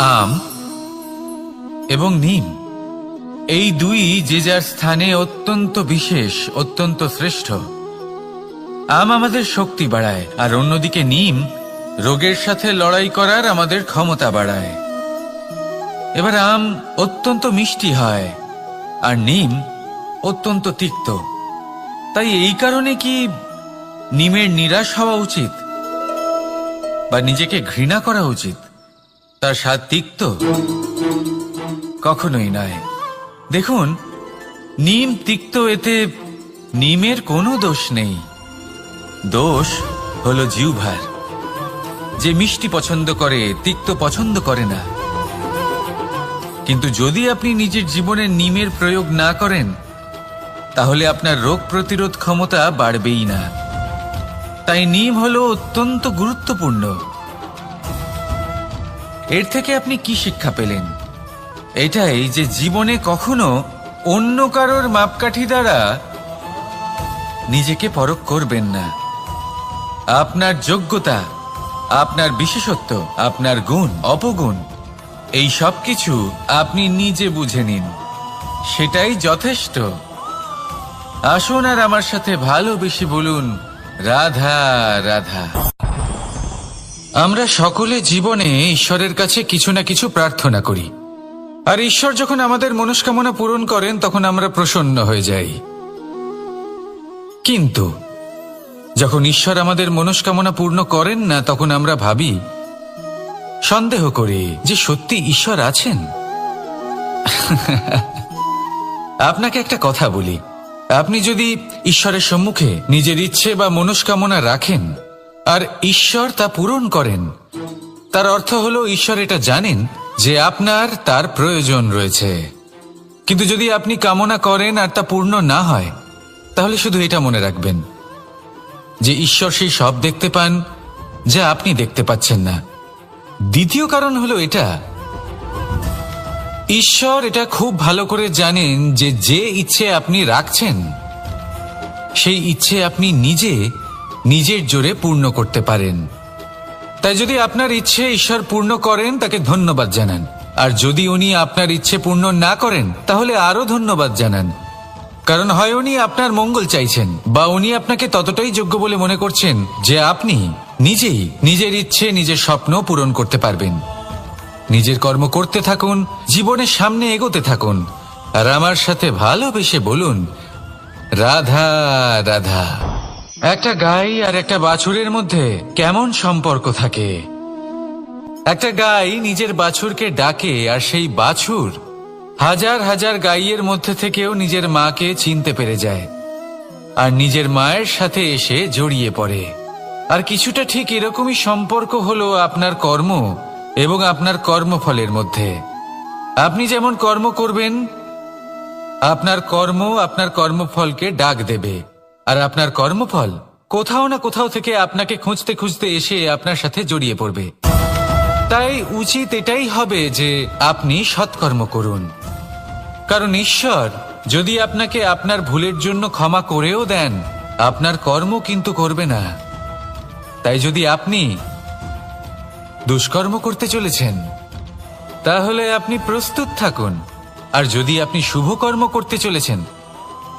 আম এবং নিম, এই দুই যে যার স্থানে অত্যন্ত বিশেষ, অত্যন্ত শ্রেষ্ঠ। আম আমাদের শক্তি বাড়ায়, আর অন্যদিকে নিম রোগের সাথে লড়াই করার আমাদের ক্ষমতা বাড়ায়। এবার আম অত্যন্ত মিষ্টি হয় আর নিম অত্যন্ত তিক্ত। তাই এই কারণে কি নিমের নিরাশ হওয়া উচিত বা নিজেকে ঘৃণা করা উচিত? তার স্বাদ তিক্ত? কখনোই নয়। দেখুন, নিম তিক্ত, এতে নিমের কোনো দোষ নেই। দোষ হলো জিহ্বার, যে মিষ্টি পছন্দ করে, তিক্ত পছন্দ করে না। কিন্তু যদি আপনি নিজের জীবনে নিমের প্রয়োগ না করেন, তাহলে আপনার রোগ প্রতিরোধ ক্ষমতা বাড়বেই না। তাই নিম হলো অত্যন্ত গুরুত্বপূর্ণ। এর থেকে আপনি কি শিক্ষা পেলেন? এটাই যে জীবনে কখনো অন্য কারোর মাপকাঠি দ্বারা নিজেকে পরখ করবেন না। আপনার যোগ্যতা, আপনার বিশেষত্ব, আপনার গুণ অপগুণ, এই সব কিছু আপনি নিজে বুঝে নিন, সেটাই যথেষ্ট। আসুন আর আমার সাথে ভালোবেসে বলুন, রাধা রাধা। আমরা সকলে জীবনে ঈশ্বরের কাছে কিছু না কিছু প্রার্থনা করি, আর ঈশ্বর যখন আমাদের মনস্কামনা পূরণ করেন তখন আমরা প্রসন্ন হয়ে যাই। কিন্তু যখন ঈশ্বর আমাদের মনস্কামনা পূর্ণ করেন না, তখন আমরা ভাবি, সন্দেহ করি যে সত্যি ঈশ্বর আছেন। আপনাকে একটা কথা বলি, আপনি যদি ঈশ্বরের সম্মুখে নিজের ইচ্ছে বা মনস্কামনা রাখেন আর ঈশ্বর তা পূরণ করেন, তার অর্থ হলো ঈশ্বর এটা জানেন যে আপনার তার প্রয়োজন রয়েছে। কিন্তু যদি আপনি কামনা করেন আর তা পূর্ণ না হয়, তাহলে শুধু এটা মনে রাখবেন যে ঈশ্বর সেই সব দেখতে পান যা আপনি দেখতে পাচ্ছেন না। দ্বিতীয় কারণ হলো এটা, ঈশ্বর এটা খুব ভালো করে জানেন যে যে ইচ্ছে আপনি রাখছেন, সেই ইচ্ছে আপনি নিজের জোরে পূর্ণ করতে পারেন। তাই যদি আপনার ইচ্ছে ঈশ্বর পূর্ণ করেন, তাকে ধন্যবাদ জানান। আর যদি উনি আপনার ইচ্ছে পূর্ণ না করেন, তাহলে আরো ধন্যবাদ জানান। কারণ হয় উনি আপনার মঙ্গল চাইছেন, বা উনি আপনাকে ততটাই যোগ্য বলে মনে করছেন যে আপনি নিজেই নিজের ইচ্ছে, নিজের স্বপ্ন পূরণ করতে পারবেন। নিজের কর্ম করতে থাকুন, জীবনের সামনে এগোতে থাকুন, আর আমার সাথে ভালোবেসে বলুন, রাধা রাধা। একটা গাই আর একটা বাছুরের মধ্যে কেমন সম্পর্ক থাকে? একটা গাই নিজের বাছুরকে ডাকে, আর সেই বাছুর হাজার হাজার গাইয়ের মধ্যে থেকেও নিজের মাকে চিনতে পেরে যায় আর নিজের মায়ের সাথে এসে জড়িয়ে পড়ে। আর কিছুটা ঠিক এরকমই সম্পর্ক হলো আপনার কর্ম এবং আপনার কর্মফলের মধ্যে। আপনি যেমন কর্ম করবেন, আপনার কর্ম আপনার কর্মফলকে ডাক দেবে, আর আপনার কর্মফল কোথাও না কোথাও থেকে আপনাকে খুঁজতে খুঁজতে এসে আপনার সাথে জড়িয়ে পড়বে। তাই উচিত এটাই হবে যে আপনি সৎকর্ম করুন, কারণ ঈশ্বর যদি আপনাকে আপনার ভুলের জন্য ক্ষমা করেও দেন, আপনার কর্ম কিন্তু করবে না। তাই যদি আপনি দুষ্কর্ম করতে চলেছেন, তাহলে আপনি প্রস্তুত থাকুন, আর যদি আপনি শুভ কর্ম করতে চলেছেন,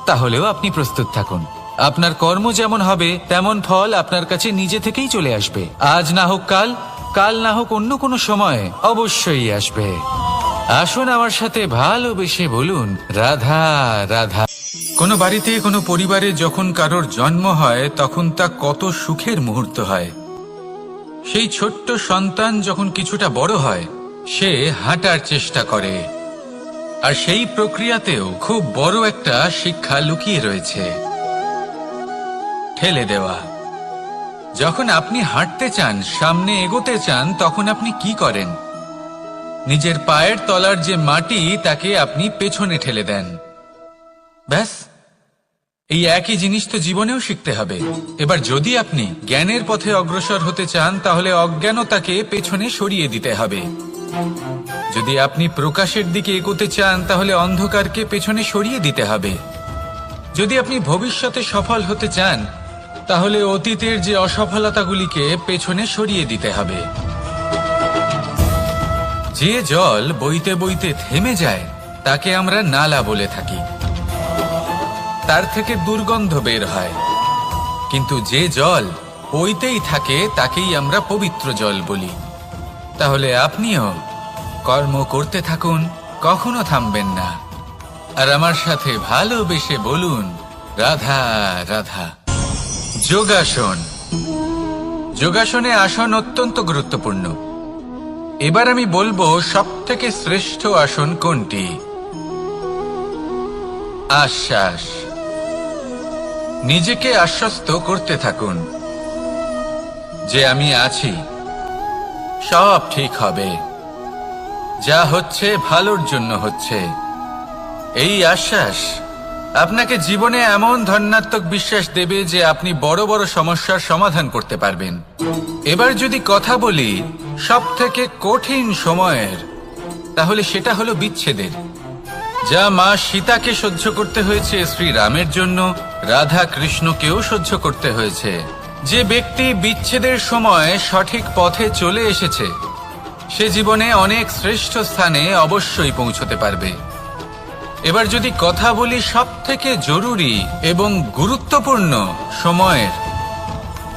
তাহলেও আপনি প্রস্তুত থাকুন। আপনার কর্ম যেমন হবে তেমন ফল আপনার কাছে নিজে থেকেই চলে আসবে। আজ না হোক কাল, কাল না হোক অন্য কোনো সময়, অবশ্যই আসবে। আসুন আমার সাথে ভালোবেসে বলুন, রাধা রাধা। কোনো বাড়িতে, কোনো পরিবারে যখন কারোর জন্ম হয়, তখন তা কত সুখের মুহূর্ত হয়। সেই ছোট্ট সন্তান যখন কিছুটা বড় হয়, সে হাঁটার চেষ্টা করে, আর সেই প্রক্রিয়াতেও খুব বড় একটা শিক্ষা লুকিয়ে রয়েছে, ঠেলে দেওয়া। যখন আপনি হাঁটতে চান, সামনে এগোতে চান, তখন আপনি কি করেন? নিজের পায়ের তলার যে মাটি, তাকে আপনি পেছনে ঠেলে দেন। ব্যাস, এই একই জিনিস তো জীবনেও শিখতে হবে। এবার যদি আপনি জ্ঞানের পথে অগ্রসর হতে চান, তাহলে অজ্ঞানতাকে পেছনে সরিয়ে দিতে হবে। যদি আপনি প্রকাশের দিকে এগোতে চান, তাহলে অন্ধকারকে পেছনে সরিয়ে দিতে হবে। যদি আপনি ভবিষ্যতে সফল হতে চান, তাহলে অতীতের যে অসফলতাগুলিকে পেছনে সরিয়ে দিতে হবে। যে জল বইতে বইতে থেমে যায় তাকে আমরা নালা বলে থাকি, তার থেকে দুর্গন্ধ বের হয়। কিন্তু যে জল বইতেই থাকে তাকেই আমরা পবিত্র জল বলি। তাহলে আপনিও কর্ম করতে থাকুন, কখনো থামবেন না। আর আমার সাথে ভালোবেসে বলুন, রাধা রাধা। যোগাসন। যোগাসনে আসন অত্যন্ত গুরুত্বপূর্ণ। এবার আমি বলবো সবথেকে শ্রেষ্ঠ আসন কোনটি। আশ্বাস। নিজেকে আশ্বস্ত করতে থাকুন যে আমি আছি, সব ঠিক হবে, যা হচ্ছে ভালোর জন্য হচ্ছে। এই আশ্বাস আপনাকে জীবনে এমন ধনাত্মক বিশ্বাস দেবে যে আপনি বড় বড় সমস্যার সমাধান করতে পারবেন। এবার যদি কথা বলি সবথেকে কঠিন সময়ের, তাহলে সেটা হলো বিচ্ছেদের। যা মা সীতাকে সহ্য করতে হয়েছে শ্রীরামের জন্য, রাধা কৃষ্ণকেও সহ্য করতে হয়েছে। যে ব্যক্তি বিচ্ছেদের সময় সঠিক পথে চলে এসেছে সে জীবনে অনেক শ্রেষ্ঠ স্থানে অবশ্যই পৌঁছতে পারবে। এবার যদি কথা বলি সবথেকে জরুরি এবং গুরুত্বপূর্ণ সময়ের,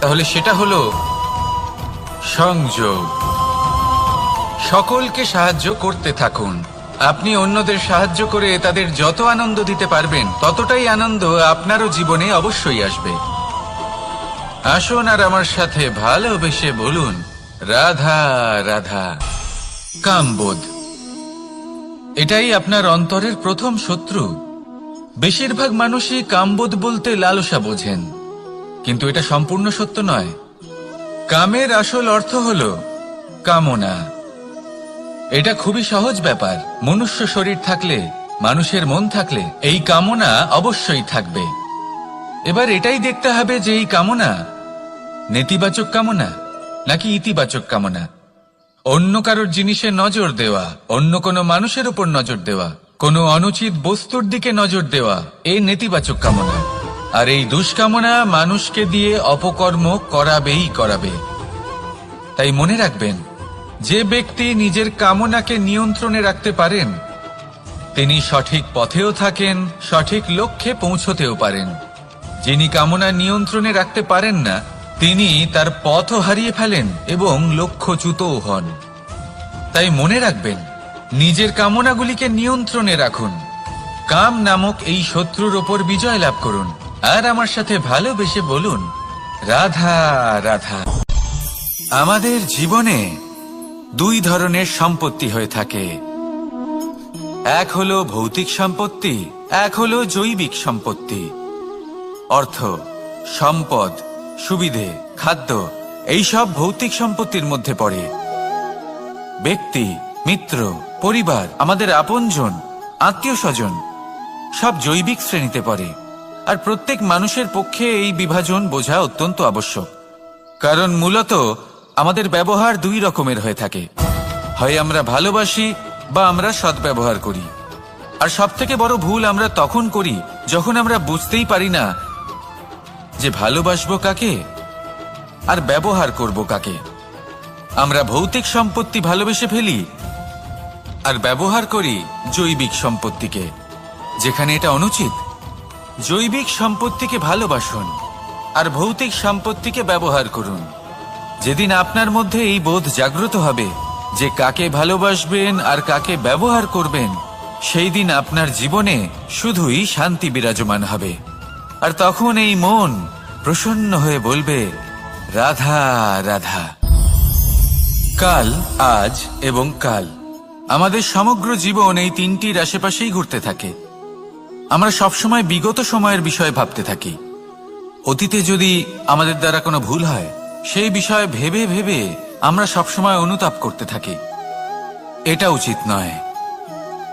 তাহলে সেটা হলো সংযোগ। সকলকে সাহায্য করতে থাকুন। আপনি অন্যদের সাহায্য করে তাদের যত আনন্দ দিতে পারবেন ততটাই আনন্দ আপনারও জীবনে অবশ্যই আসবে। আসুন আর আমার সাথে ভালোবেসে বলুন, রাধা রাধা। কামবোধ। এটাই আপনার অন্তরের প্রথম শত্রু। বেশিরভাগ মানুষই কামবোধ বলতে লালসা বোঝেন, কিন্তু এটা সম্পূর্ণ সত্য নয়। কামের আসল অর্থ হল কামনা। এটা খুবই সহজ ব্যাপার। মনুষ্য শরীর থাকলে, মানুষের মন থাকলে এই কামনা অবশ্যই থাকবে। এবার এটাই দেখতে হবে যে এই কামনা নেতিবাচক কামনা নাকি ইতিবাচক কামনা। অন্য কারোর জিনিসে নজর দেওয়া, অন্য কোনো মানুষের উপর নজর দেওয়া, কোনো অনুচিত বস্তুর দিকে নজর দেওয়া, এই নেতিবাচক কামনা। আর এই দুষ্কামনা মানুষকে দিয়ে অপকর্ম করাবেই করাবে। তাই মনে রাখবেন, যে ব্যক্তি নিজের কামনাকে নিয়ন্ত্রণে রাখতে পারেন তিনি সঠিক পথেও থাকেন, সঠিক লক্ষ্যে পৌঁছতেও পারেন। যিনি কামনা নিয়ন্ত্রণে রাখতে পারেন না তিনি তার পথও হারিয়ে ফেলেন এবং লক্ষ্যচ্যুতও হন। তাই মনে রাখবেন, নিজের কামনাগুলিকে নিয়ন্ত্রণে রাখুন। কাম নামক এই শত্রুর ওপর বিজয় লাভ করুন। আর আমার সাথে ভালোবেসে বলুন, রাধা রাধা। আমাদের জীবনে দুই ধরনের সম্পত্তি হয়ে থাকে। এক হলো ভৌতিক সম্পত্তি, এক হলো জৈবিক সম্পত্তি। অর্থ, সম্পদ, সুবিধে, খাদ্য এইসব ভৌতিক সম্পত্তির মধ্যে পড়ে। ব্যক্তি, মিত্র, পরিবার, আমাদের আপনজন, আত্মীয় স্বজন সব জৈবিক শ্রেণীতে পড়ে। আর প্রত্যেক মানুষের পক্ষে এই বিভাজন বোঝা অত্যন্ত আবশ্যক। কারণ মূলত আমাদের ব্যবহার দুই রকমের হয়ে থাকে। হয় আমরা ভালোবাসি বা আমরা সদ্ব্যবহার করি। আর সবথেকে বড় ভুল আমরা তখন করি যখন আমরা বুঝতেই পারি না যে ভালোবাসবো কাকে আর ব্যবহার করব কাকে। আমরা ভৌতিক সম্পত্তি ভালোবেসে ফেলি আর ব্যবহার করি জৈবিক সম্পত্তিকে, যেখানে এটা অনুচিত। জৈবিক সম্পত্তিকে ভালোবাসুন আর ভৌতিক সম্পত্তিকে ব্যবহার করুন। যেদিন আপনার মধ্যে এই বোধ জাগ্রত হবে যে কাকে ভালোবাসবেন আর কাকে ব্যবহার করবেন, সেই দিন আপনার জীবনে শুধুই শান্তি বিরাজমান হবে। আর তখন এই মন প্রসন্ন হয়ে বলবে, রাধা রাধা। কাল, আজ এবং কাল। আমাদের সমগ্র জীবন এই তিনটির আশেপাশেই ঘুরতে থাকে। আমরা সবসময় বিগত সময়ের বিষয়ে ভাবতে থাকি। অতীতে যদি আমাদের দ্বারা কোনো ভুল হয় সেই বিষয়ে ভেবে ভেবে আমরা সবসময় অনুতাপ করতে থাকি। এটা উচিত নয়।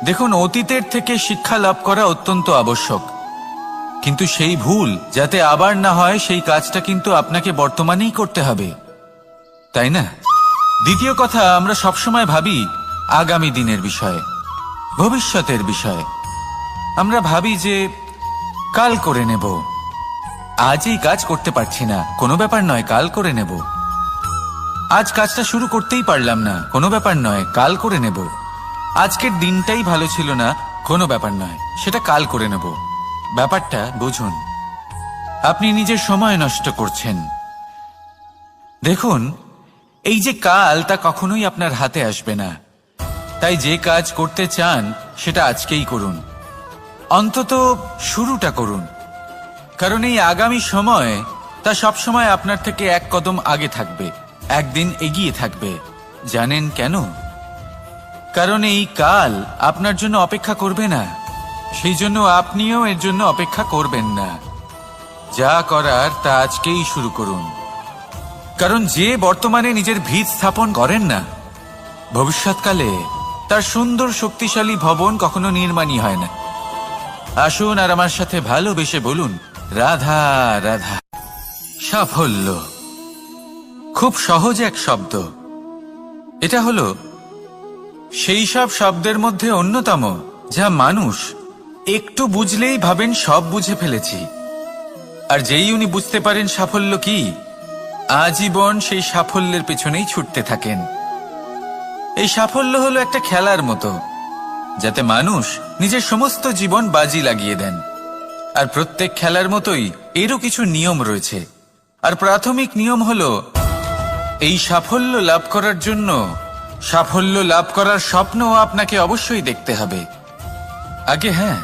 দেখুন, অতীতের থেকে শিক্ষা লাভ করা অত্যন্ত আবশ্যক, কিন্তু সেই ভুল যাতে আবার না হয় সেই কাজটা কিন্তু আপনাকে বর্তমানেই করতে হবে, তাই না? দ্বিতীয় কথা, আমরা সবসময় ভাবি আগামী দিনের বিষয়ে, ভবিষ্যতের বিষয়ে। আমরা ভাবি যে কাল করে নেব, আজ এই কাজ করতে পারছি না, কোনো ব্যাপার নয়, কাল করে নেব। আজ কাজটা শুরু করতেই পারলাম না, কোনো ব্যাপার নয়, কাল করে নেব। আজকের দিনটাই ভালো ছিল না, কোনো ব্যাপার নয়, সেটা কাল করে নেব। ব্যাপারটা বুঝুন, আপনি নিজের সময় নষ্ট করছেন। দেখুন, এই যে কাল, তা কখনোই আপনার হাতে আসবে না। তাই যে কাজ করতে চান সেটা আজকেই করুন, অন্তত শুরুটা করুন। কারণ এই আগামী সময় তা সবসময় আপনার থেকে এক কদম আগে থাকবে, একদিন এগিয়ে থাকবে। জানেন কেন? কারণ এই কাল আপনার জন্য অপেক্ষা করবে না, সেই জন্য আপনিও এর জন্য অপেক্ষা করবেন না। যা করার তা আজকেই শুরু করুন। কারণ যে বর্তমানে নিজের ভিত স্থাপন করেন না, ভবিষ্যৎকালে তার সুন্দর শক্তিশালী ভবন কখনো নির্মাণই হয় না। আসুন আর আমার সাথে ভালোবেসে বলুন, রাধা রাধা। সাফল্য খুব সহজ এক শব্দ। এটা হলো সেই সব শব্দের মধ্যে অন্যতম যা মানুষ একটু বুঝলেই ভাবেন সব বুঝে ফেলেছি। আর যেই উনি বুঝতে পারেন সাফল্য কি, আজীবন সেই সাফল্যের পেছনেই ছুটতে থাকেন। এই সাফল্য হলো একটা খেলার মতো, যাতে মানুষ নিজের সমস্ত জীবন বাজি লাগিয়ে দেন। আর প্রত্যেক খেলার মতোই এরও কিছু নিয়ম রয়েছে। আর প্রাথমিক নিয়ম হলো, এই সাফল্য লাভ করার জন্য সাফল্য লাভ করার স্বপ্ন আপনাকে অবশ্যই দেখতে হবে আগে। হ্যাঁ,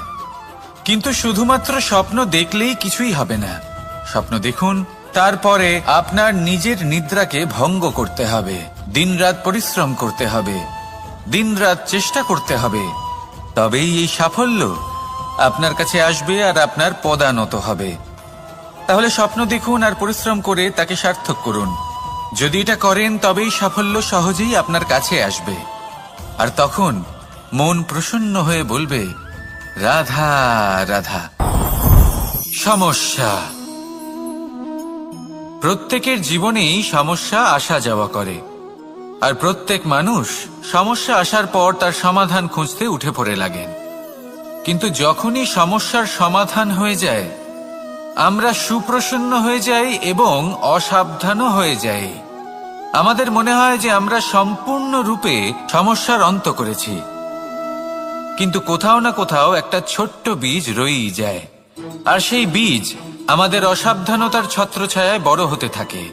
কিন্তু শুধুমাত্র স্বপ্ন দেখলেই কিছুই হবে না। স্বপ্ন দেখুন, তারপরে আপনার নিজের নিদ্রাকে ভঙ্গ করতে হবে, দিনরাত পরিশ্রম করতে হবে, দিনরাত চেষ্টা করতে হবে। তবেই এই সাফল্য আপনার কাছে আসবে আর আপনার পদানত হবে। তাহলে স্বপ্ন দেখুন আর পরিশ্রম করে তাকে সার্থক করুন। যদি এটা করেন তবেই সাফল্য সহজেই আপনার কাছে আসবে। আর তখন মন প্রসন্ন হয়ে বলবে, রাধা রাধা। সমস্যা, প্রত্যেকের জীবনেই সমস্যা আসা যাওয়া করে। আর প্রত্যেক মানুষ সমস্যা আসার পর তার সমাধান খুঁজতে উঠে পড়ে লাগেন। কিন্তু যখনই সমস্যার সমাধান হয়ে যায়, আমরা সুপ্রসন্ন হয়ে যাই এবং অসাবধানও হয়ে যাই। আমাদের মনে হয় যে আমরা সম্পূর্ণরূপে সমস্যার অন্ত করেছি, কিন্তু কোথাও না কোথাও একটা ছোট্ট বীজ রয়েই যায়। আর সেই বীজ আমাদের অসাবধানতার ছত্রছায়ায় বড় হতে থাকে,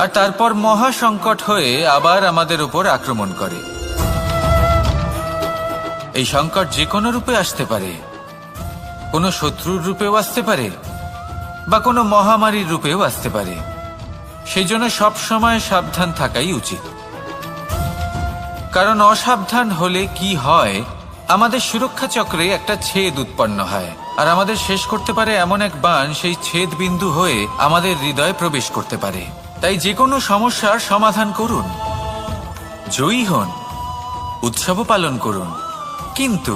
আর তারপর মহা সংকট হয়ে আবার আমাদের উপর আক্রমণ করে। এই সংকট যে কোনো রূপে আসতে পারে, কোনো শত্রুর রূপেও আসতে পারে, বা কোনো মহামারীর রূপেও আসতে পারে। সেই জন্য সবসময় সাবধান থাকাই উচিত। কারণ অসাবধান হলে কি হয়, আমাদের সুরক্ষা চক্রে একটা ছেদ উৎপন্ন হয়, আর আমাদের শেষ করতে পারে এমন এক বাণ সেই ছেদ বিন্দু হয়ে আমাদের হৃদয়ে প্রবেশ করতে পারে। তাই যে কোনো সমস্যার সমাধান করুন, জয়ী হন, উৎসবও পালন করুন, কিন্তু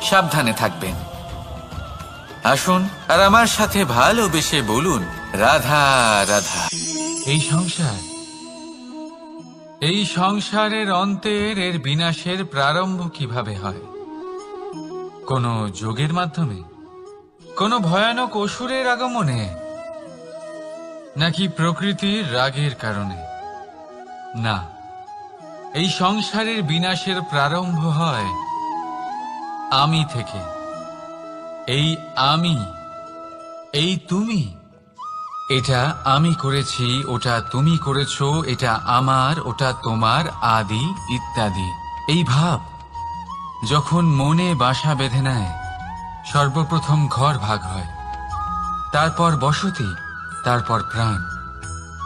সাবধানে থাকবেন। আসুন আর আমার সাথে ভালোবেসে বলুন, রাধা রাধা। এই সংসারের অন্তের এর বিনাশের প্রারম্ভ কিভাবে হয়? কোনো যোগের মাধ্যমে, কোনো ভয়ানক অসুরের আগমনে, নাকি প্রকৃতির রাগের কারণে? না, এই সংসারের বিনাশের প্রারম্ভ হয় আমি থেকে। এই আমি, এই তুমি, এটা আমি করেছি, ওটা তুমি করেছো, এটা আমার, ওটা তোমার, আদি ইত্যাদি। এই ভাব যখন মনে বাসা বেঁধে নেয়, সর্বপ্রথম ঘর ভাগ হয়, তারপর বসতি, তারপর প্রাণ,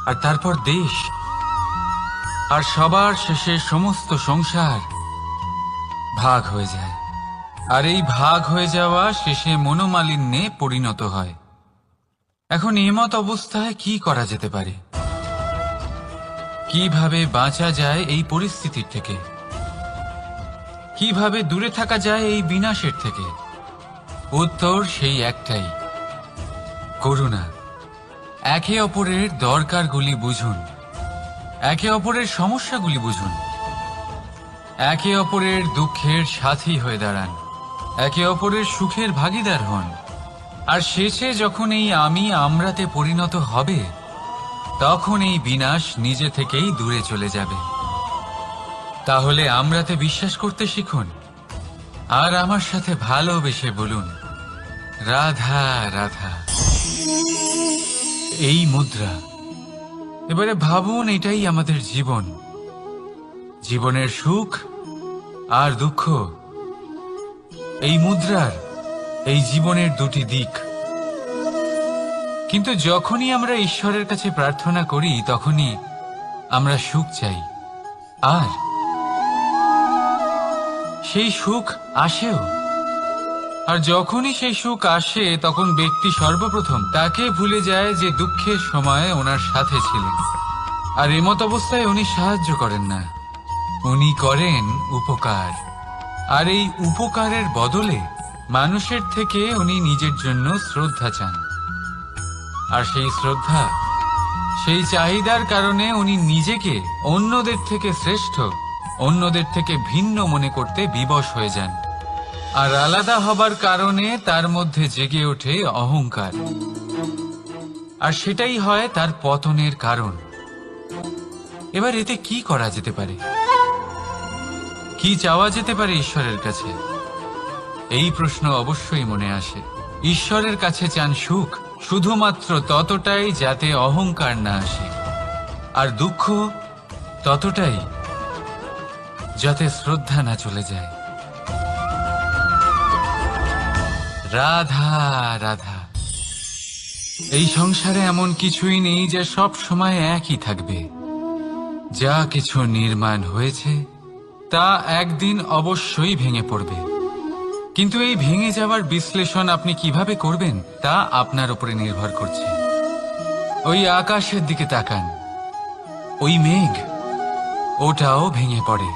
আর তারপর দেশ, আর সবার শেষে সমস্ত সংসার ভাগ হয়ে যায়। আর এই ভাগ হয়ে যাওয়া শেষে মনোমালিন্যে পরিণত হয়। এখন এমত অবস্থায় কি করা যেতে পারে? কিভাবে বাঁচা যায় এই পরিস্থিতির থেকে? কিভাবে দূরে থাকা যায় এই বিনাশের থেকে? উত্তর সেই একটাই, করুণা। একে অপরের দরকারগুলি বুঝুন, একে অপরের সমস্যাগুলি বুঝুন, একে অপরের দুঃখের সাথী হয়ে দাঁড়ান, একে অপরের সুখের ভাগীদার হন। আর শেষে যখন এই আমি আমরাতে পরিণত হবে, তখন এই বিনাশ নিজে থেকেই দূরে চলে যাবে। তাহলে আমরাতে বিশ্বাস করতে শিখুন আর আমার সাথে ভালোবেসে বলুন, রাধা রাধা। এই মুদ্রা, এবারে ভাবুন এটাই আমাদের জীবন, জীবনের সুখ আর দুঃখ। এই মুদ্রার এই জীবনের দুটি দিক। কিন্তু যখনই আমরা ঈশ্বরের কাছে প্রার্থনা করি তখনই আমরা সুখ চাই, আর সেই সুখ আসেও। আর যখনই সেই সুখ আসে তখন ব্যক্তি সর্বপ্রথম তাকে ভুলে যায় যে দুঃখের সময় ওনার সাথে ছিলেন। আর এমত অবস্থায় উনি সাহায্য করেন না, উনি করেন উপকার। আর এই উপকারের বদলে মানুষের থেকে উনি নিজের জন্য শ্রদ্ধা চান। আর সেই শ্রদ্ধা, সেই চাহিদার কারণে উনি নিজেকে অন্যদের থেকে শ্রেষ্ঠ, অন্যদের থেকে ভিন্ন মনে করতে বিবশ হয়ে যান। আর আলাদা হবার কারণে তার মধ্যে জেগে ওঠে অহংকার, আর সেটাই হয় তার পতনের কারণ। এবার এতে কি করা যেতে পারে, কি চাওয়া যেতে পারে ঈশ্বরের কাছে? এই প্রশ্ন অবশ্যই মনে আসে। ঈশ্বরের কাছে চান সুখ, শুধুমাত্র ততটাই যাতে অহংকার না আসে, আর দুঃখ ততটাই যাতে শ্রদ্ধা না চলে যায়। রাধা রাধা। এই সংসারে এমন কিছুই নেই যা সব সময় একই থাকবে। যা কিছু নির্মাণ হয়েছে তা একদিন অবশ্যই ভেঙে পড়বে, কিন্তু এই ভেঙে যাওয়ার বিশ্লেষণ আপনি কিভাবে করবেন তা আপনার উপরে নির্ভর করছে। ওই আকাশের দিকে তাকান, ওই মেঘ, ওটাও ভেঙে পড়ে,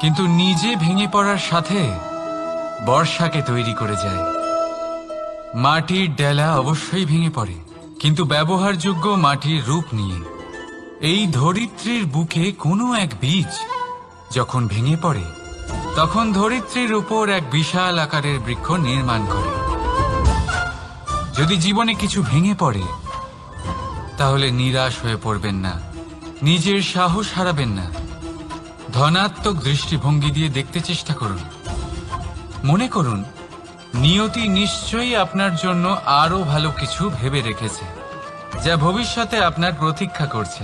কিন্তু নিজে ভেঙে পড়ার সাথে বর্ষাকে তৈরি করে যায়। মাটির ডেলা অবশ্যই ভেঙে পড়ে, কিন্তু ব্যবহারযোগ্য মাটির রূপ নিয়ে। এই ধরিত্রীর বুকে কোনো এক বীজ যখন ভেঙে পড়ে তখন ধরিত্রীর উপর এক বিশাল আকারের বৃক্ষ নির্মাণ করে। যদি জীবনে কিছু ভেঙে পড়ে তাহলে নিরাশ হয়ে পড়বেন না, নিজের সাহস হারাবেন না। ধনাত্মক দৃষ্টিভঙ্গি দিয়ে দেখতে চেষ্টা করুন। মনে করুন নিয়তি নিশ্চয়ই আপনার জন্য আরো ভালো কিছু ভেবে রেখেছে, যা ভবিষ্যতে আপনার প্রতীক্ষা করছে।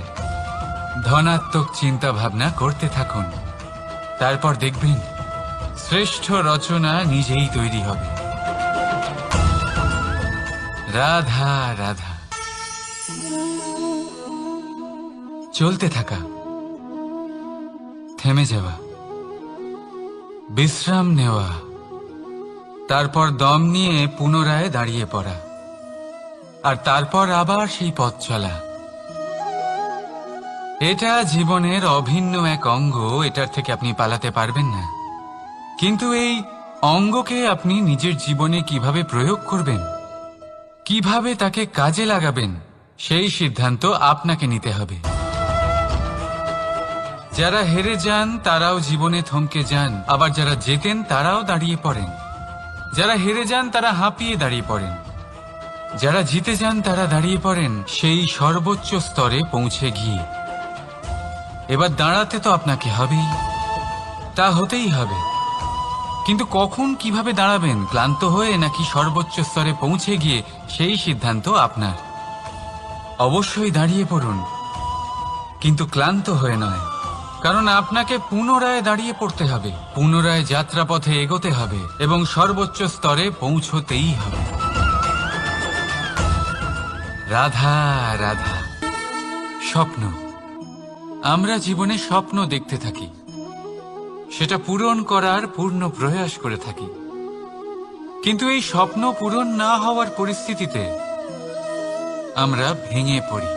ধনাত্মক চিন্তা ভাবনা করতে থাকুন, তারপর দেখবেন শ্রেষ্ঠ রচনা নিজেই তৈরি হবে। রাধা রাধা। চলতে থাকা, থেমে যাওয়া, বিশ্রাম নেওয়া, তারপর দম নিয়ে পুনরায় দাঁড়িয়ে পড়া, আর তারপর আবার সেই পথ চলা। এটা জীবনের অভিন্ন এক অঙ্গ, এটার থেকে আপনি পালাতে পারবেন না। কিন্তু এই অঙ্গকে আপনি নিজের জীবনে কিভাবে প্রয়োগ করবেন, কিভাবে তাকে কাজে লাগাবেন, সেই সিদ্ধান্ত আপনাকে নিতে হবে। যারা হেরে যান তারাও জীবনে থমকে যান, আবার যারা জেতেন তারাও দাঁড়িয়ে পড়েন। যারা হেরে যান তারা হাঁপিয়ে দাঁড়িয়ে পড়েন, যারা জিতে যান তারা দাঁড়িয়ে পড়েন সেই সর্বোচ্চ স্তরে পৌঁছে গিয়ে। এবার দাঁড়াতে তো আপনাকে হবেই, তা হতেই হবে। কিন্তু কখন, কিভাবে দাঁড়াবেন, ক্লান্ত হয়ে নাকি সর্বোচ্চ স্তরে পৌঁছে গিয়ে, সেই সিদ্ধান্ত আপনার। অবশ্যই দাঁড়িয়ে পড়ুন, কিন্তু ক্লান্ত হয়ে নয়, কারণ আপনাকে পুনরায় দাঁড়িয়ে পড়তে হবে, পুনরায় যাত্রাপথে এগোতে হবে এবং সর্বোচ্চ স্তরে পৌঁছতেই হবে। রাধা রাধা। স্বপ্ন, আমরা জীবনে স্বপ্ন দেখতে থাকি, সেটা পূরণ করার পূর্ণ প্রয়াস করে থাকি। কিন্তু এই স্বপ্ন পূরণ না হওয়ার পরিস্থিতিতে আমরা ভেঙে পড়ি,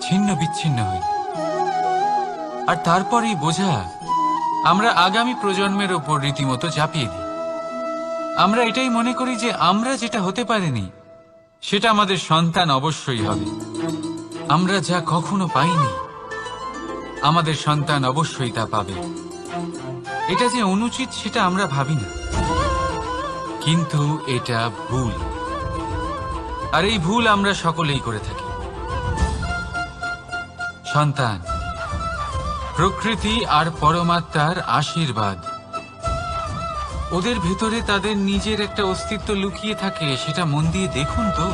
ছিন্ন বিচ্ছিন্ন হই, আর তারপর এই বোঝা আমরা আগামী প্রজন্মের ওপর রীতিমতো চাপিয়ে দিই। আমরা এটাই মনে করি যে আমরা যেটা হতে পারিনি সেটা আমাদের সন্তান অবশ্যই হবে। আমরা যা কখনো পাইনি আমাদের সন্তান অবশ্যই তা পাবে। এটা যে অনুচিত সেটা আমরা ভাবি না, কিন্তু এটা ভুল, আর এই ভুল আমরা সকলেই করে থাকি। সন্তান, প্রকৃতি আর পরমাত্মার আশীর্বাদ। ওদের ভেতরে তাদের নিজের একটা অস্তিত্ব লুকিয়ে থাকে, সেটা মন দিয়ে দেখুন তো।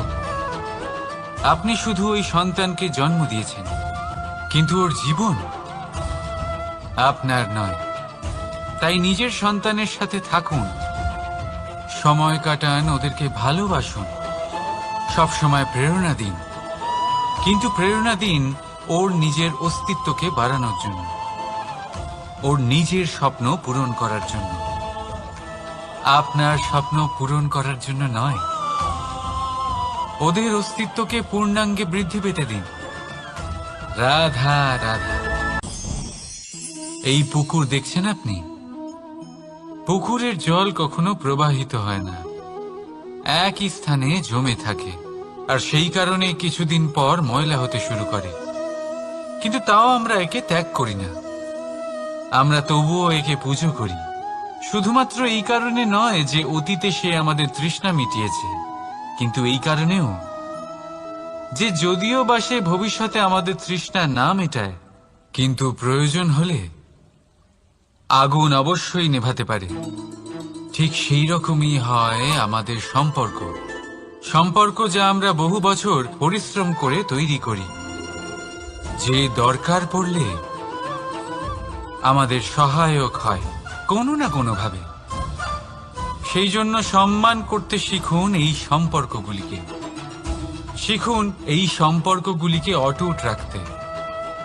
আপনি শুধু ওই সন্তানকে জন্ম দিয়েছেন, কিন্তু ওর জীবন আপনার নয়। তাই নিজের সন্তানের সাথে থাকুন, সময় কাটান, ওদেরকে ভালোবাসুন, সবসময় প্রেরণা দিন, কিন্তু প্রেরণা দিন ওর নিজের অস্তিত্বকে বাড়ানোর জন্য, ওর নিজের স্বপ্ন পূরণ করার জন্য, আপনার স্বপ্ন পূরণ করার জন্য নয়। ওদের অস্তিত্বকে পূর্ণাঙ্গে বৃদ্ধি পেতে দিন। রাধা রাধা। এই পুকুর দেখছেন আপনি? পুকুরের জল কখনো প্রবাহিত হয় না, একই স্থানে জমে থাকে, আর সেই কারণে কিছুদিন পর ময়লা হতে শুরু করে। কিন্তু তাও আমরা একে ত্যাগ করি না, আমরা তবুও একে পুজো করি। শুধুমাত্র এই কারণে নয় যে অতীতে সে আমাদের তৃষ্ণা মিটিয়েছে, কিন্তু এই কারণেও যে যদিও বা সে ভবিষ্যতে আমাদের তৃষ্ণা না মেটায়, কিন্তু প্রয়োজন হলে আগুন অবশ্যই নেভাতে পারে। ঠিক সেই রকমই হয় আমাদের সম্পর্ক, সম্পর্ক যা আমরা বহু বছর পরিশ্রম করে তৈরি করি, যে দরকার পড়লে আমাদের সহায়ক হয় কোনো না কোনোভাবে। সেই জন্য সম্মান করতে শিখুন এই সম্পর্কগুলিকে, শিখুন এই সম্পর্কগুলিকে অটুট রাখতে।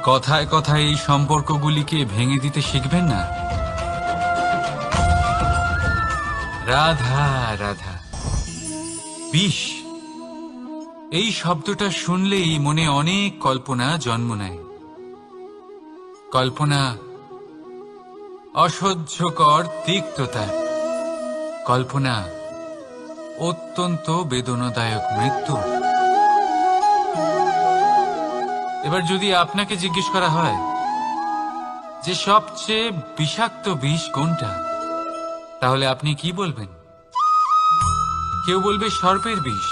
কথায় কথায় এই সম্পর্কগুলিকে ভেঙে দিতে শিখবেন না। রাধা রাধা। বিষ, এই শব্দটা শুনলেই মনে অনেক কল্পনা জন্ম নেয়। কল্পনা অসহ্যকর তিক্ততা, কল্পনা অত্যন্ত বেদনাদায়ক মৃত্যু। এবার যদি আপনাকে জিজ্ঞেস করা হয় যে সবচেয়ে বিষাক্ত বিষ কোনটা, তাহলে আপনি কি বলবেন? কেউ বলবে সর্পের বিষ,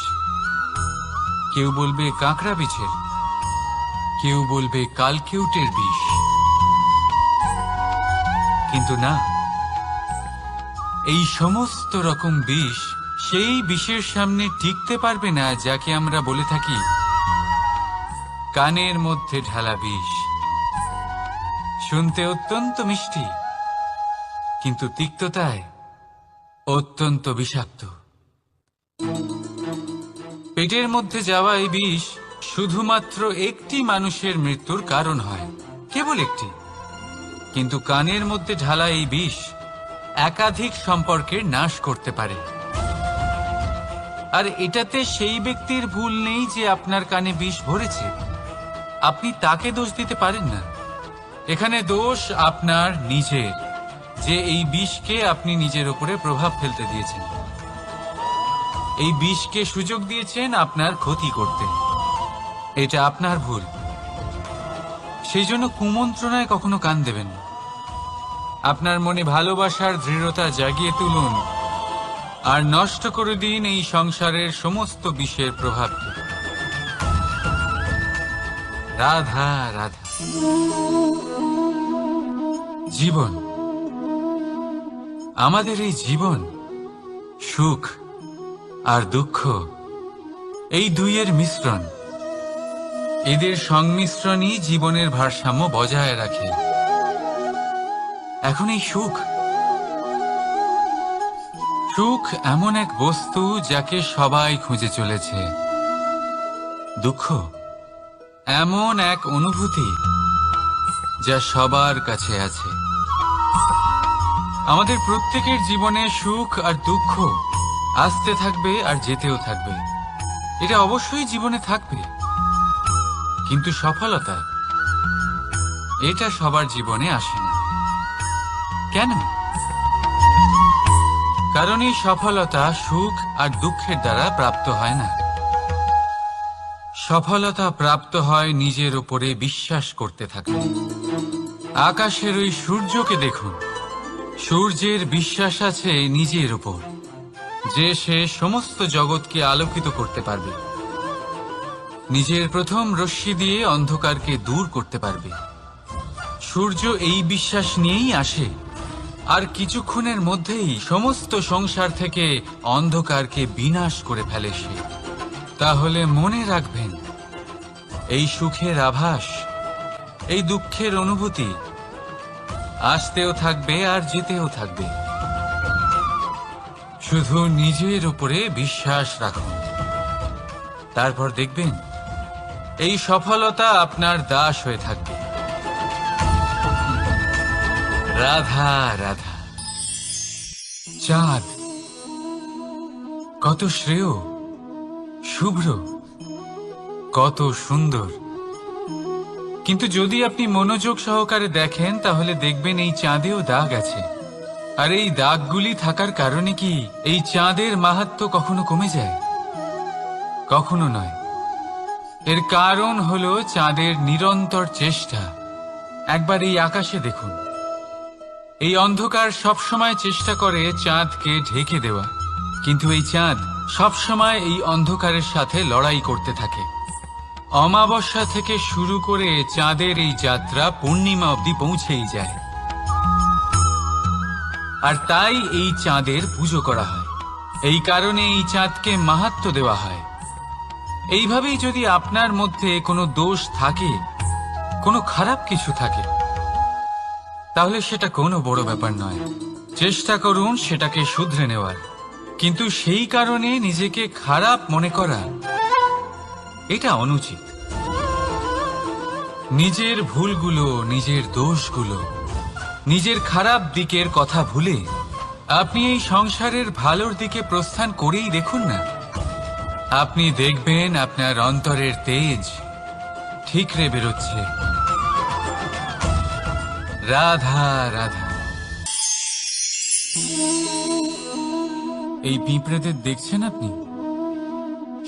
কেউ বলবে কাঁকড়া বিছের, কেউ বলবে কালকিউটের বিষ। কিন্তু না, এই সমস্ত রকম বিষ সেই বিষের সামনে টিকতে পারবে না যাকে আমরা বলে থাকি কানের মধ্যে ঢালা বিষ। শুনতে অত্যন্ত মিষ্টি, কিন্তু তিক্ততায় অত্যন্ত বিষাক্ত। পেটের মধ্যে যাওয়া এই বিষ শুধুমাত্র একটি মানুষের মৃত্যুর কারণ হয়, কেবল একটি। কিন্তু কানের মধ্যে ঢালা এই বিষ একাধিক সম্পর্কের নাশ করতে পারে। আর এটাতে সেই ব্যক্তির ভুল নেই যে আপনার কানে বিষ ভরেছে, আপনি তাকে দোষ দিতে পারেন না। এখানে দোষ আপনার নিজের, যে এই বিষকে আপনি নিজের উপরে প্রভাব ফেলতে দিয়েছেন, এই বিষকে সুযোগ দিয়েছেন আপনার ক্ষতি করতে। এটা আপনার ভুল। সেই জন্য কুমন্ত্রণায় কখনো কান দেবেন না। আপনার মনে ভালোবাসার দৃঢ়তা জাগিয়ে তুলুন আর নষ্ট করে দিন এই সংসারের সমস্ত বিষের প্রভাবকে। রাধা রাধা। জীবন, আমাদের এই জীবন সুখ আর দুঃখ, এই দুইয়ের মিশ্রণ। এদের সংমিশ্রণই জীবনের ভারসাম্য বজায় রাখে। এখন এই সুখ, সুখ এমন এক বস্তু যাকে সবাই খুঁজে চলেছে। দুঃখ এমন এক অনুভূতি যা সবার কাছে আছে। আমাদের প্রত্যেকের জীবনে সুখ আর দুঃখ আসতে থাকবে আর যেতেও থাকবে, এটা অবশ্যই জীবনে থাকবে। কিন্তু সফলতা, এটা সবার জীবনে আসে না। কেন? কারণ এই সফলতা সুখ আর দুঃখের দ্বারা প্রাপ্ত হয় না। সফলতা প্রাপ্ত হয় নিজের উপরে বিশ্বাস করতে থাকলে। আকাশের ওই সূর্যকে দেখুন, সূর্যের বিশ্বাস আছে নিজের উপর যে সে সমস্ত জগৎকে আলোকিত করতে পারবে। নিজের প্রথম রশ্মি দিয়ে অন্ধকারকে দূর করতে পারবে। সূর্য এই বিশ্বাস নিয়েই আসে, আর কিছুক্ষণের মধ্যেই সমস্ত সংসার থেকে অন্ধকারকে বিনাশ করে ফেলে সে। তাহলে মনে রাখবেন, এই সুখের আভাস, এই দুঃখের অনুভূতি আসতেও থাকবে আর যেতেও থাকবে। শুধু নিজের উপরে বিশ্বাস রাখুন, তারপর দেখবেন এই সফলতা আপনার দাস হয়ে থাকবে। রাধা রাধা। চাঁদ কত শ্রেয়, শুভ্র, কত সুন্দর, কিন্তু যদি আপনি মনোযোগ সহকারে দেখেন তাহলে দেখবেন এই চাঁদেও দাগ আছে। আর এই দাগগুলি থাকার কারণে কি এই চাঁদের মাহাত্ম্য কখনো কমে যায়? কখনো নয়। এর কারণ হলো চাঁদের নিরন্তর চেষ্টা। একবার এই আকাশে দেখুন, এই অন্ধকার সবসময় চেষ্টা করে চাঁদকে ঢেকে দেওয়া, কিন্তু এই চাঁদ সবসময় এই অন্ধকারের সাথে লড়াই করতে থাকে। অমাবস্যা থেকে শুরু করে চাঁদের এই যাত্রা পূর্ণিমা অবধি পৌঁছেই যায়। আর তাই এই চাঁদের পুজো করা হয়, এই কারণে এই চাঁদকে মাহাত্ম্য দেওয়া হয়। এইভাবেই যদি আপনার মধ্যে কোনো দোষ থাকে, কোনো খারাপ কিছু থাকে, তাহলে সেটা কোনো বড় ব্যাপার নয়। চেষ্টা করুন সেটাকে শুধরে নেওয়ার, কিন্তু সেই কারণে নিজেকে খারাপ মনে করা এটা অনুচিত। নিজের ভুলগুলো, নিজের দোষগুলো, নিজের খারাপ দিকের কথা ভুলে আপনি এই সংসারের ভালোর দিকে প্রস্থান করেই দেখুন না। আপনি দেখবেন আপনার অন্তরের তেজ ঠিকরে বেরোচ্ছে। রাধা রাধা। এই পিঁপড়েদের দেখছেন আপনি?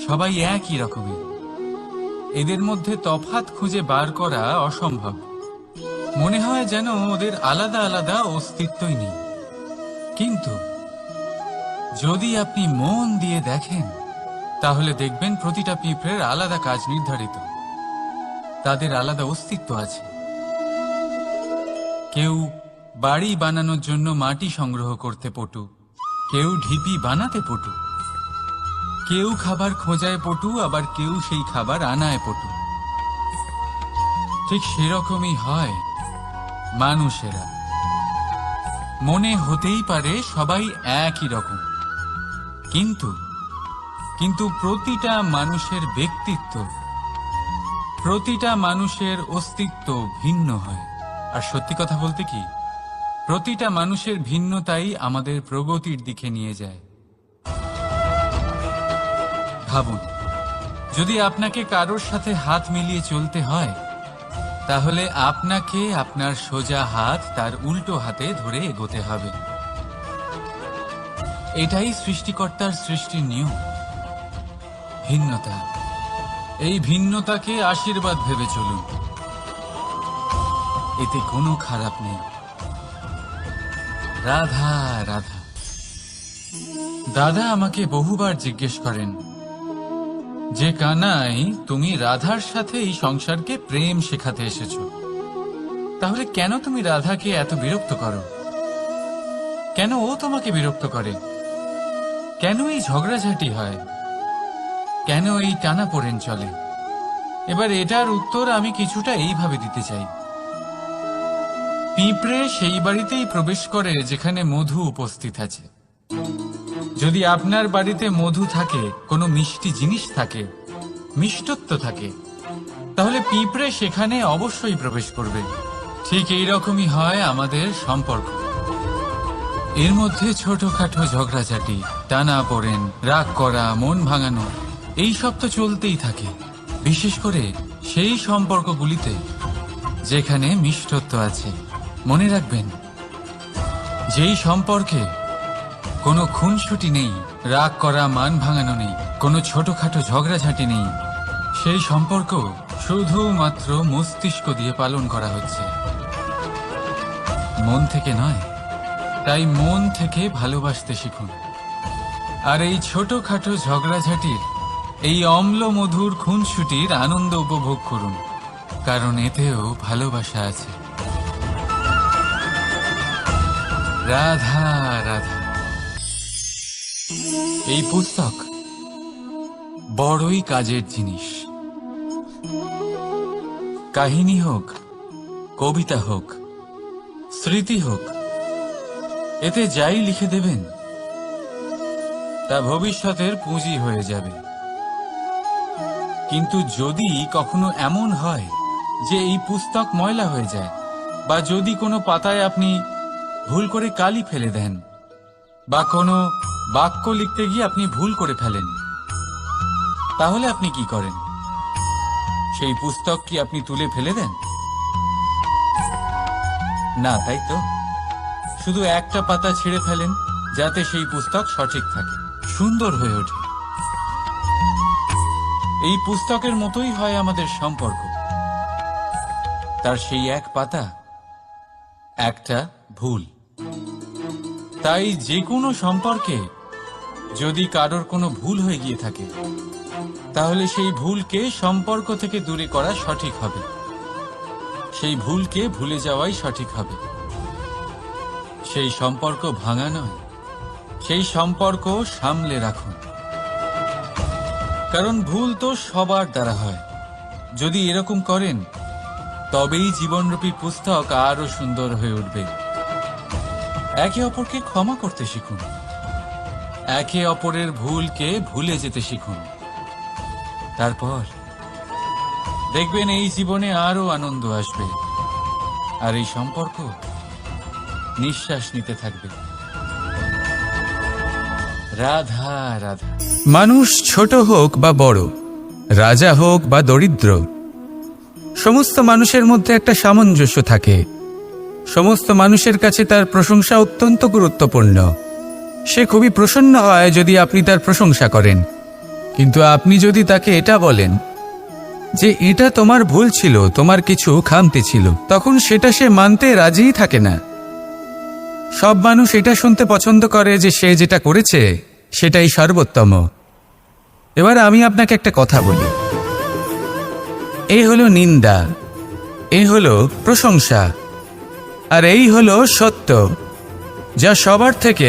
সবাই একই রকমের। এদের মধ্যে তফাৎ খুঁজে বার করা অসম্ভব। মনে হয় যেন ওদের আলাদা আলাদা অস্তিত্বই নেই। কিন্তু যদি আপনি মন দিয়ে দেখেন তাহলে দেখবেন প্রতিটা পিঁপড়ের আলাদা কাজ নির্ধারিত, তাদের আলাদা অস্তিত্ব আছে। কেউ বাড়ি বানানোর জন্য মাটি সংগ্রহ করতে পটু, কেউ ঢিপি বানাতে পটু, কেউ খাবার খোঁজায় পটু, আবার কেউ সেই খাবার আনায় পটু। ঠিক সেরকমই হয় মানুষেরা। মনে হতেই পারে সবাই একই রকম, কিন্তু প্রতিটা মানুষের ব্যক্তিত্ব, প্রতিটা মানুষের অস্তিত্ব ভিন্ন হয়। আর সত্যি কথা বলতে কি, প্রতিটা মানুষের ভিন্নতাই আমাদের প্রগতির দিকে নিয়ে যায়। ভাবুন, যদি আপনাকে কারোর সাথে হাত মিলিয়ে চলতে হয়, তাহলে আপনাকে আপনার সোজা হাত তার উল্টো হাতে ধরে এগোতে হবে। এটাই সৃষ্টিকর্তার সৃষ্টির নিয়ম। ভিন্নতা, এই ভিন্নতাকে আশীর্বাদ ভেবে চলুন, এতে কোনো খারাপ নেই। রাধা রাধা। দাদা আমাকে বহুবার জিজ্ঞেস করেন যে কানাই, তুমি রাধার সাথে এই সংসারকে প্রেম শেখাতে এসেছো, তাহলে কেন তুমি রাধাকে এত বিরক্ত করো? কেন ও তোমাকে বিরক্ত করে? কেন এই ঝগড়াঝাটি হয়? কেন এই টানাপোড়েন চলে? এবার এটার উত্তর আমি কিছুটা এইভাবে দিতে চাই। পিঁপড়ে সেই বাড়িতেই প্রবেশ করে যেখানে মধু উপস্থিত আছে। যদি আপনার বাড়িতে মধু থাকে, কোনো মিষ্টি জিনিস থাকে, মিষ্টত্ব থাকে, তাহলে পিঁপড়ে সেখানে অবশ্যই প্রবেশ করবে। ঠিক এইরকমই হয় আমাদের সম্পর্ক। এর মধ্যে ছোটখাটো ঝগড়াঝাটি, টানাপোড়েন, রাগ করা, মন ভাঙানো, এই সব তো চলতেই থাকে। বিশেষ করে সেই সম্পর্কগুলিতে যেখানে মিষ্টত্ব আছে। মনে রাখবেন, যেই সম্পর্কে কোনো খুনসুটি নেই, রাগ করা, মান ভাঙানো নেই, কোনো ছোটখাটো ঝগড়াঝাটি নেই, সেই সম্পর্ক শুধুমাত্র মস্তিষ্ক দিয়ে পালন করা হচ্ছে, মন থেকে নয়। তাই মন থেকে ভালোবাসতে শিখুন। আর এই ছোটখাটো ঝগড়াঝাটির এই অম্ল মধুর খুনসুটির আনন্দ উপভোগ করুন, কারণ এতেও ভালোবাসা আছে। রাধা রাধা। এই পুস্তক বড়ই কাজের জিনিস। কাহিনী হোক, কবিতা হোক, স্মৃতি হোক, এতে যাই লিখে দেবেন তা ভবিষ্যতের পুঁজি হয়ে যাবে। কিন্তু যদি কখনো এমন হয় যে এই পুস্তক ময়লা হয়ে যায়, বা যদি কোনো পাতায় আপনি ভুল করে কালি ফেলে দেন, বা কোনো বাক্য লিখতে গিয়ে আপনি ভুল করে ফেলেন, তাহলে আপনি কি করেন? সেই পুস্তক কি আপনি তুলে ফেলে দেন? না, তাই তো। শুধু একটা পাতা ছিঁড়ে ফেলেন, যাতে সেই পুস্তক সঠিক থাকে, সুন্দর হয়ে ওঠে। এই পুস্তকের মতোই হয় আমাদের সম্পর্ক। তার সেই এক পাতা, একটা ভুল। তাই যে কোনো সম্পর্কে যদি কারোর কোনো ভুল হয়ে গিয়ে থাকে, তাহলে সেই ভুলকে সম্পর্ক থেকে দূরে করা সঠিক হবে। সেই ভুলকে ভুলে যাওয়াই সঠিক হবে। সেই সম্পর্ক ভাঙা নয়, সেই সম্পর্ক সামলে রাখুন। কারণ ভুল তো সবার দ্বারা হয়। যদি এরকম করেন, তবেই জীবনরূপী পুস্তক আরো সুন্দর হয়ে উঠবে। একে অপরকে ক্ষমা করতে শিখুন, একে অপরের ভুলকে ভুলে যেতে শিখুন। তারপর দেখবেন এই জীবনে আরো আনন্দ আসবে, আর এই সম্পর্ক নিঃশ্বাস নিতে থাকবে। রাধা রাধা। মানুষ ছোট হোক বা বড়, রাজা হোক বা দরিদ্র, সমস্ত মানুষের মধ্যে একটা সামঞ্জস্য থাকে। সমস্ত মানুষের কাছে তার প্রশংসা অত্যন্ত গুরুত্বপূর্ণ। সে খুবই প্রসন্ন হয় যদি আপনি তার প্রশংসা করেন। কিন্তু আপনি যদি তাকে এটা বলেন যে এটা তোমার ভুল ছিল, তোমার কিছু খামতি ছিল, তখন সেটা সে মানতে রাজিই থাকে না। সব মানুষ এটা শুনতে পছন্দ করে যে সে যেটা করেছে সেটাই সর্বোত্তম। এবার আমি আপনাকে একটা কথা বলি। এই হলো নিন্দা, এই হলো প্রশংসা, আর এই হলো সত্য, যা সবার থেকে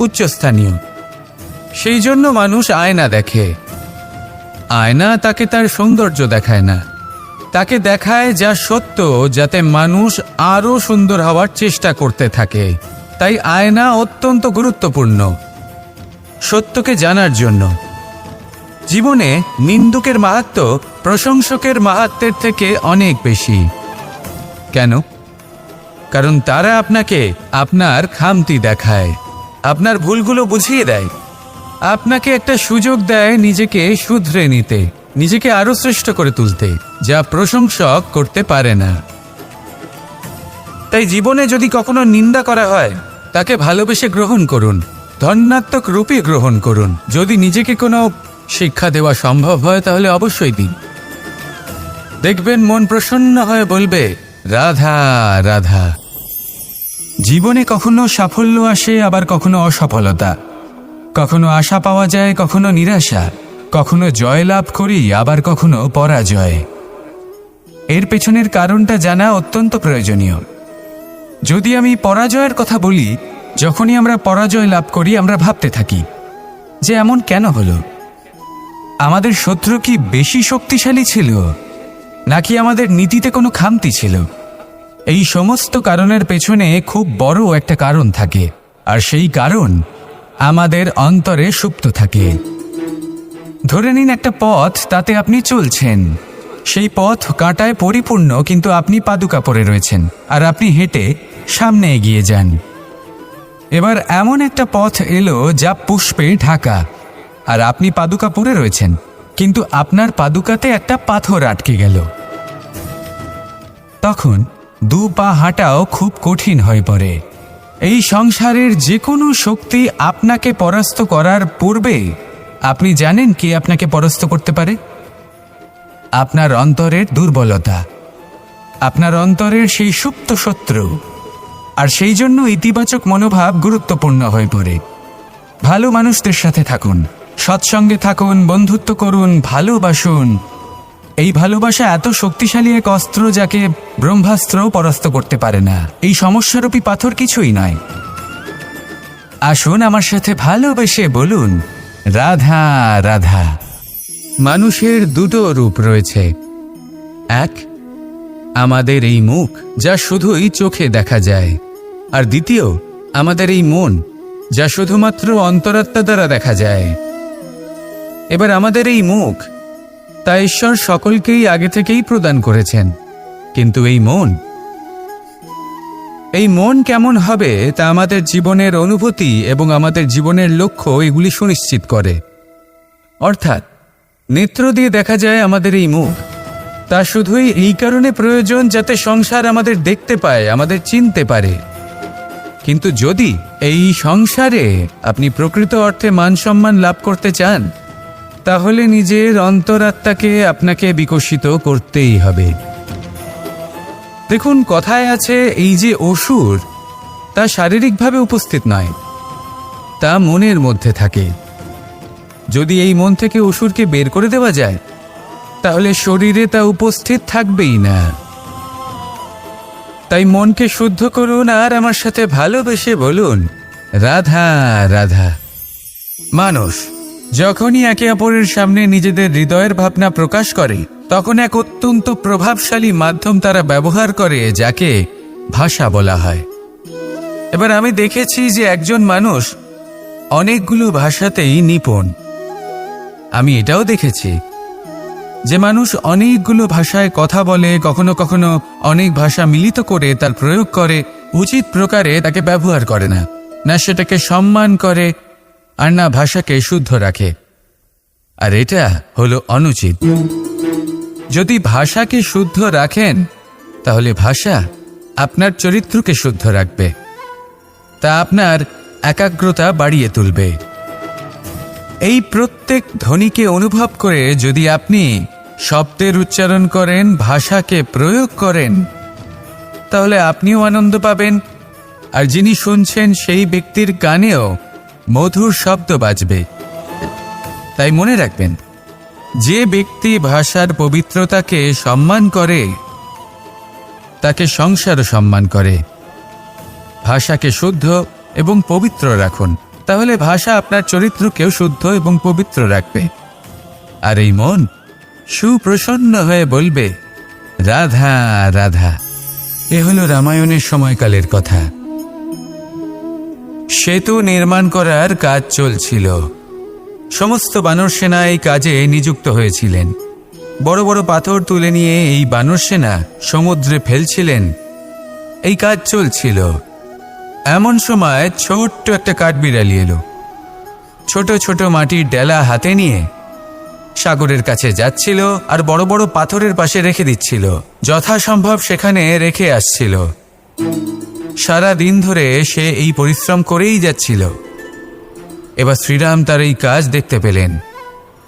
উচ্চস্থানীয়। সেই জন্য মানুষ আয়না দেখে। আয়না তাকে তার সৌন্দর্য দেখায় না, তাকে দেখায় যা সত্য, যাতে মানুষ আরো সুন্দর হওয়ার চেষ্টা করতে থাকে। তাই আয়না অত্যন্ত গুরুত্বপূর্ণ সত্যকে জানার জন্য। জীবনে নিন্দুকের মাহাত্ম্য প্রশংসকের মাহাত্ম্যের থেকে অনেক বেশি। কেন? কারণ তারা আপনাকে আপনার খামতি দেখায়, আপনার ভুলগুলো বুঝিয়ে দেয়, আপনাকে একটা সুযোগ দেয় নিজেকে শুধরে নিতে, নিজেকে আরো শ্রেষ্ঠ করে তুলতে, যা প্রশংসক করতে পারে না। তাই জীবনে যদি কখনো নিন্দা করা হয়, তাকে ভালোবেসে গ্রহণ করুন, ধন্যাত্মক রূপে গ্রহণ করুন। যদি নিজেকে কোনো শিক্ষা দেওয়া সম্ভব হয়, তাহলে অবশ্যই দিন। দেখবেন মন প্রসন্ন হয়ে বলবে, রাধা রাধা। জীবনে কখনো সাফল্য আসে, আবার কখনো অসফলতা, কখনো আশা পাওয়া যায়, কখনো নিরাশা, কখনো জয় লাভ করি, আবার কখনো পরাজয়। এর পেছনের কারণটা জানা অত্যন্ত প্রয়োজনীয়। যদি আমি পরাজয়ের কথা বলি, যখনই আমরা পরাজয় লাভ করি আমরা ভাবতে থাকি যে এমন কেন হলো? আমাদের শত্রু কি বেশি শক্তিশালী ছিল, নাকি আমাদের নীতিতে কোনো খামতি ছিল? এই সমস্ত কারণের পেছনে খুব বড় একটা কারণ থাকে, আর সেই কারণ আমাদের অন্তরে সুপ্ত থাকে। ধরে নিন একটা পথ, তাতে আপনি চলছেন। সেই পথ কাঁটায় পরিপূর্ণ, কিন্তু আপনি পাদুকা পরে রয়েছেন, আর আপনি হেঁটে সামনে এগিয়ে যান। এবার এমন একটা পথ এলো যা পুষ্পে ঢাকা, আর আপনি পাদুকা পরে রয়েছেন, কিন্তু আপনার পাদুকাতে একটা পাথর আটকে গেল। তখন দু পা হাঁটাও খুব কঠিন হয়ে পড়ে। এই সংসারের যে কোনো শক্তি আপনাকে পরাস্ত করার পূর্বে আপনি জানেন কে আপনাকে পরাস্ত করতে পারে? আপনার অন্তরের দুর্বলতা, আপনার অন্তরের সেই সুপ্ত শত্রু। আর সেই জন্য ইতিবাচক মনোভাব গুরুত্বপূর্ণ হয়ে পড়ে। ভালো মানুষদের সাথে থাকুন, সৎসঙ্গে থাকুন, বন্ধুত্ব করুন, ভালোবাসুন। এই ভালোবাসা এত শক্তিশালী এক অস্ত্র যাকে ব্রহ্মাস্ত্রও পরাস্ত করতে পারে না। এই সমস্যারূপী পাথর কিছুই নয়। আসুন আমার সাথে ভালোবেসে বলুন, রাধা রাধা। মানুষের দুটো রূপ রয়েছে। এক, আমাদের এই মুখ, যা শুধুই চোখে দেখা যায়। আর দ্বিতীয়, আমাদের এই মন, যা শুধুমাত্র অন্তরাত্মা দ্বারা দেখা যায়। এবার আমাদের এই মুখ, তা ঈশ্বর সকলকেই আগে থেকেই প্রদান করেছেন। কিন্তু এই মন কেমন হবে তা আমাদের জীবনের অনুভূতি এবং আমাদের জীবনের লক্ষ্য এগুলি সুনিশ্চিত করে। অর্থাৎ নেত্র দিয়ে দেখা যায় আমাদের এই মুখ, তা শুধুই এই কারণে প্রয়োজন যাতে সংসার আমাদের দেখতে পায়, আমাদের চিনতে পারে। কিন্তু যদি এই সংসারে আপনি প্রকৃত অর্থে মান সম্মান লাভ করতে চান, তাহলে নিজের অন্তরাত্মাকে আপনাকে বিকশিত করতেই হবে। দেখুন, কথায় আছে এই যে অসুর, তা শারীরিকভাবে উপস্থিত নয়, তা মনের মধ্যে থাকে। যদি এই মন থেকে অসুরকে বের করে দেওয়া যায়, তাহলে শরীরে তা উপস্থিত থাকবেই না। তাই মনকে শুদ্ধ করুন আর আমার সাথে ভালোবেসে বলুন, রাধা রাধা। মানুষ যখনই একে অপরের সামনে নিজেদের হৃদয়ের ভাবনা প্রকাশ করে, তখন এক অত্যন্ত প্রভাবশালী মাধ্যম তারা ব্যবহার করে, যাকে ভাষা বলা হয়। এবার আমি দেখেছি যে একজন মানুষ অনেকগুলো ভাষাতেই নিপুণ। আমি এটাও দেখেছি যে মানুষ অনেকগুলো ভাষায় কথা বলে, কখনো কখনো অনেক ভাষা মিলিত করে তার প্রয়োগ করে, উচিত প্রকারে তাকে ব্যবহার করে না, না সেটাকে সম্মান করে, আর না ভাষাকে শুদ্ধ রাখে। আর এটা হলো অনুচিত। যদি ভাষাকে শুদ্ধ রাখেন, তাহলে ভাষা আপনার চরিত্রকে শুদ্ধ রাখবে, তা আপনার একাগ্রতা বাড়িয়ে তুলবে। এই প্রত্যেক ধ্বনিকে অনুভব করে যদি আপনি শব্দের উচ্চারণ করেন, ভাষাকে প্রয়োগ করেন, তাহলে আপনিও আনন্দ পাবেন, আর যিনি শুনছেন সেই ব্যক্তির কানেও মধুর শব্দ বাজবে। তাই মনে রাখবেন, যে ব্যক্তি ভাষার পবিত্রতাকে সম্মান করে, তাকে সংসারও সম্মান করে। ভাষাকে শুদ্ধ এবং পবিত্র রাখুন, তাহলে ভাষা আপনার চরিত্রকেও শুদ্ধ এবং পবিত্র রাখবে। আর এই মন সুপ্রসন্ন হয়ে বলবে, রাধা রাধা। এ হলো রামায়ণের সময়কালের কথা। সেতু নির্মাণ করার কাজ চলছিল। সমস্ত বানর সেনা এই কাজে নিযুক্ত হয়েছিলেন। বড় বড় পাথর তুলে নিয়ে এই বানর সেনা সমুদ্রে ফেলছিলেন। এই কাজ চলছিল। এমন সময় ছোট্ট একটা কাঠবিড়ালি এলো। ছোট ছোট মাটির ডেলা হাতে নিয়ে সাগরের কাছে যাচ্ছিল, আর বড় বড় পাথরের পাশে রেখে দিচ্ছিল, যথাসম্ভব সেখানে রেখে আসছিল। সারা দিন ধরে সে এই পরিশ্রম করেই যাচ্ছিল। এবার শ্রীরাম তার এই কাজ দেখতে পেলেন।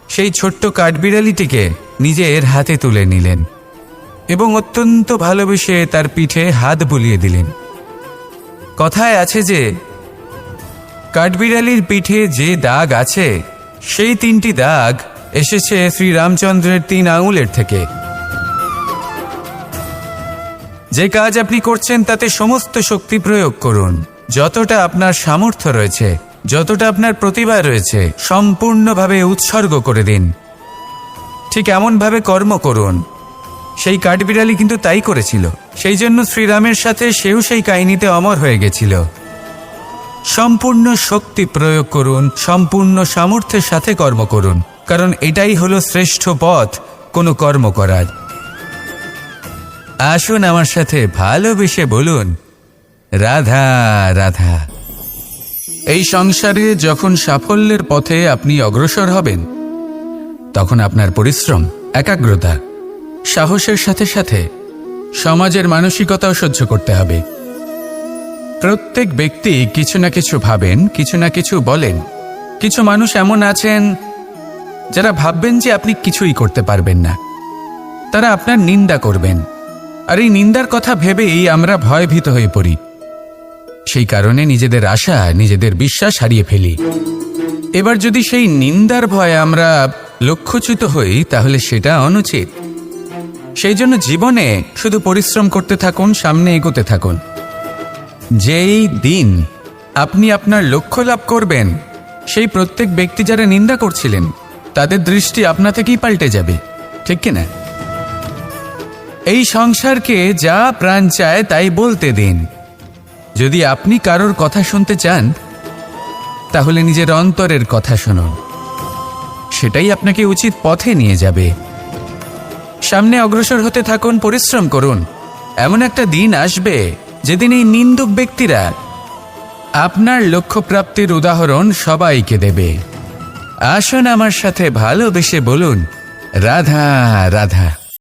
সেই ছোট্ট কাঠবিড়ালিটিকে নিজের হাতে তুলে নিলেন এবং অত্যন্ত ভালোবেসে তার পিঠে হাত বুলিয়ে দিলেন। কথায় আছে যে কাঠবিড়ালির পিঠে যে দাগ আছে, সেই 3টি দাগ এসেছে শ্রীরামচন্দ্রের 3 আঙুলের থেকে। যে কাজ আপনি করছেন তাতে সমস্ত শক্তি প্রয়োগ করুন। যতটা আপনার সামর্থ্য রয়েছে, যতটা আপনার প্রতিভা রয়েছে, সম্পূর্ণভাবে উৎসর্গ করে দিন। ঠিক এমনভাবে কর্ম করুন। সেই কাঠবিড়ালি কিন্তু তাই করেছিল। সেই জন্য শ্রীরামের সাথে সেও সেই কাহিনীতে অমর হয়ে গেছিল। সম্পূর্ণ শক্তি প্রয়োগ করুন, সম্পূর্ণ সামর্থ্যের সাথে কর্ম করুন, কারণ এটাই হলো শ্রেষ্ঠ পথ কোনো কর্ম করার। আসুন আমার সাথে ভালোবেসে বলুন, রাধা রাধা। এই সংসারে যখন সাফল্যের পথে আপনি অগ্রসর হবেন, তখন আপনার পরিশ্রম, একাগ্রতা, সাহসের সাথে সাথে সমাজের মানসিকতাও সহ্য করতে হবে। প্রত্যেক ব্যক্তি কিছু না কিছু ভাবেন, কিছু না কিছু বলেন। কিছু মানুষ এমন আছেন যারা ভাববেন যে আপনি কিছুই করতে পারবেন না। তারা আপনার নিন্দা করবেন, আর এই নিন্দার কথা ভেবেই আমরা ভয়ভীত হয়ে পড়ি। সেই কারণে নিজেদের আশা, নিজেদের বিশ্বাস হারিয়ে ফেলি। এবার যদি সেই নিন্দার ভয়ে আমরা লক্ষ্যচ্যুত হই তাহলে সেটা অনুচিত। সেই জন্য জীবনে শুধু পরিশ্রম করতে থাকুন, সামনে এগোতে থাকুন। যেই দিন আপনি আপনার লক্ষ্য লাভ করবেন, সেই প্রত্যেক ব্যক্তি যারা নিন্দা করছিলেন তাদের দৃষ্টি আপনা থেকেই পাল্টে যাবে, ঠিক কিনা? এই সংসারকে যা প্রাণ চায় তাই বলতে দিন। যদি আপনি কারোর কথা শুনতে চান তাহলে নিজের অন্তরের কথা শুনুন, সেটাই আপনাকে উচিত পথে নিয়ে যাবে। সামনে অগ্রসর হতে থাকুন, পরিশ্রম করুন। এমন একটা দিন আসবে যেদিন এই নিন্দুক ব্যক্তিরা আপনার লক্ষ্য প্রাপ্তির উদাহরণ সবাইকে দেবে। আসুন আমার সাথে ভালোবেসে বলুন, রাধা রাধা।